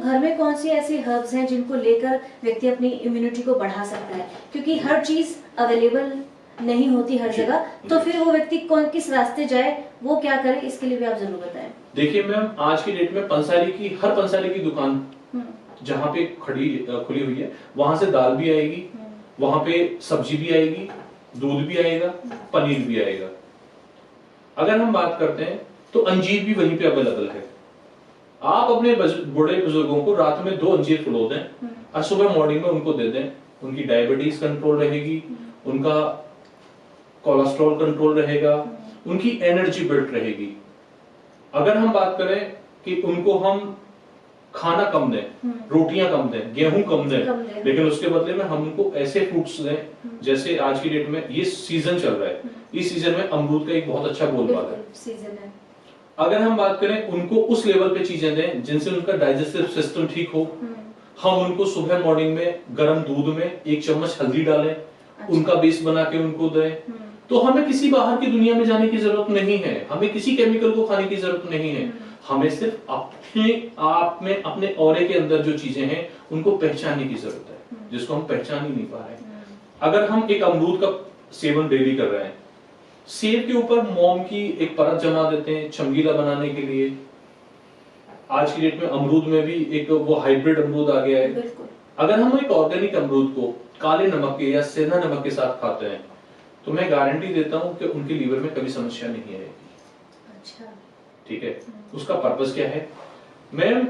घर में कौन सी ऐसी हर्ब्स हैं जिनको लेकर व्यक्ति अपनी इम्यूनिटी को बढ़ा सकता है, क्योंकि हर चीज अवेलेबल नहीं होती हर जगह, तो फिर वो व्यक्ति किस रास्ते जाए, वो क्या करे, इसके लिए भी आप जरूर बताएं। देखिए मैम, आज की डेट में हर पंसारी की दुकान जहाँ पे खुली हुई है, वहां से दाल भी आएगी, वहां पे सब्जी भी आएगी, दूध भी आएगा, पनीर भी आएगा। अगर हम बात करते हैं तो अंजीर भी वहीं पे अवेलेबल है। आप अपने बूढ़े बुजुर्गों को रात में 2 अंजीर फुलो दें और सुबह मॉर्निंग में उनको दे दें, उनकी डायबिटीज कंट्रोल रहेगी, उनका कोलेस्ट्रॉल कंट्रोल रहेगा, उनकी एनर्जी बिल्ट रहेगी। अगर हम बात करें कि उनको हम खाना कम दें, रोटियां कम दें, गेहूं कम दें, लेकिन उसके बदले में हम उनको ऐसे फ्रूट्स दें, जैसे आज की डेट में ये सीजन चल रहा है, इस सीजन में अमरूद का एक बहुत अच्छा बोलबाला है। अगर हम बात करें, उनको उस लेवल पे चीजें दें जिनसे उनका डाइजेस्टिव सिस्टम ठीक हो। हम उनको सुबह मॉर्निंग में गर्म दूध में 1 चम्मच हल्दी डालें, उनका बेस बना के उनको दें। तो हमें किसी बाहर की दुनिया में जाने की जरूरत नहीं है, हमें किसी केमिकल को खाने की जरूरत नहीं है। हमें सिर्फ अपने आप में, अपने ऑरे के अंदर जो चीजें हैं उनको पहचानने की जरूरत है, जिसको हम पहचान ही नहीं पा रहे। अगर हम एक अमरूद का सेवन डेली कर रहे हैं, सेब के ऊपर मोम की एक परत जमा देते हैं चमगीला बनाने के लिए। आज की डेट में अमरूद में भी एक वो हाइब्रिड अमरूद आ गया है। अगर हम एक ऑर्गेनिक अमरूद को काले नमक के या सेंधा नमक के साथ खाते हैं, तो मैं गारंटी देता हूं कि उनके लीवर में कभी समस्या नहीं आएगी। अच्छा, ठीक है। उसका पर्पस क्या है मैम?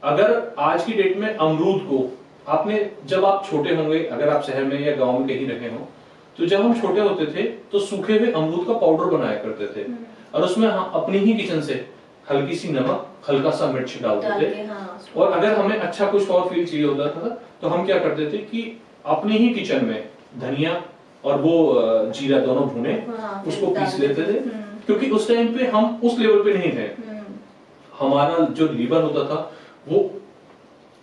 अगर आज की डेट में अमरूद को जब आप छोटे होंगे, अगर आप शहर में या गांव में कहीं रहे हो, तो जब हम छोटे होते थे तो सूखे हुए अमरूद का पाउडर बनाया करते थे, और उसमें हम अपनी ही किचन से हल्की सी नमक, हल्का सा मिर्च डालते थे। और अगर हमें अच्छा कुछ और फील चाहिए होता था तो हम क्या करते थे कि अपनी ही किचन में धनिया और वो जीरा दोनों भुने, उसको पीस लेते थे, क्योंकि उस टाइम पे हम उस लेवल पे नहीं थे। हमारा जो लीवर होता था वो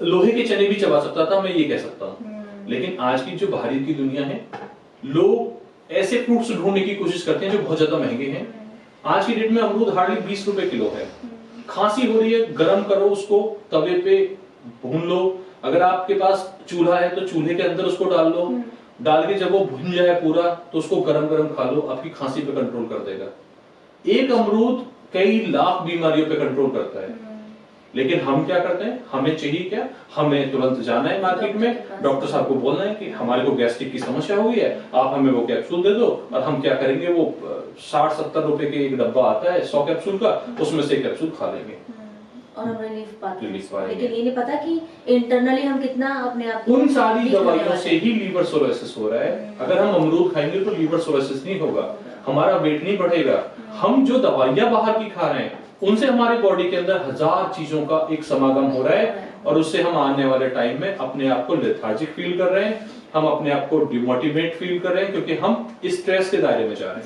लोहे के चने भी चबा सकता था, मैं ये कह सकता हूँ। लेकिन आज की जो बाहर की दुनिया है, लोग ऐसे फ्रूट्स ढूंढने की कोशिश करते हैं जो बहुत ज्यादा महंगे हैं। आज की डेट में अमरूद हार्डली 20 रुपए किलो है। खांसी हो रही है, गर्म करो उसको, तवे पे भून लो। अगर आपके पास चूल्हा है तो चूल्हे के अंदर उसको डाल लो, डाल के जब वो भुन जाए पूरा तो उसको गरम गरम खा लो, आपकी खांसी पे कंट्रोल कर देगा। एक अमरूद कई लाख बीमारियों पे कंट्रोल करता है। लेकिन हम क्या करते हैं, हमें चाहिए क्या, हमें तुरंत जाना है मार्केट में, डॉक्टर साहब को बोलना है कि हमारे को गैस्ट्रिक की समस्या हो गई है, आप हमें वो कैप्सूल दे दो। और हम क्या करेंगे, वो 60-70 रुपए के एक डब्बा आता है 100 कैप्सूल का, उसमें से कैप्सूल खा लेंगे और हम रिलीफ पाते हैं। लेकिन ये नहीं पता कि इंटरनली हम कितना अपने आप उन सारी दवाइयों से ही लीवर सोरोसिस हो रहा है। अगर हम अमरूद खाएंगे तो लीवर सोरोसिस नहीं होगा, हमारा वेट नहीं बढ़ेगा। हम जो दवाइयां बाहर की खा रहे हैं उनसे हमारे बॉडी के अंदर 1000 चीजों का एक समागम हो रहा है, और उससे हम आने वाले टाइम में अपने आप को लेथार्जिक फील कर रहे हैं, हम अपने आप को डिमोटिवेट फील कर रहे हैं, क्योंकि हम स्ट्रेस के दायरे में जा रहे हैं।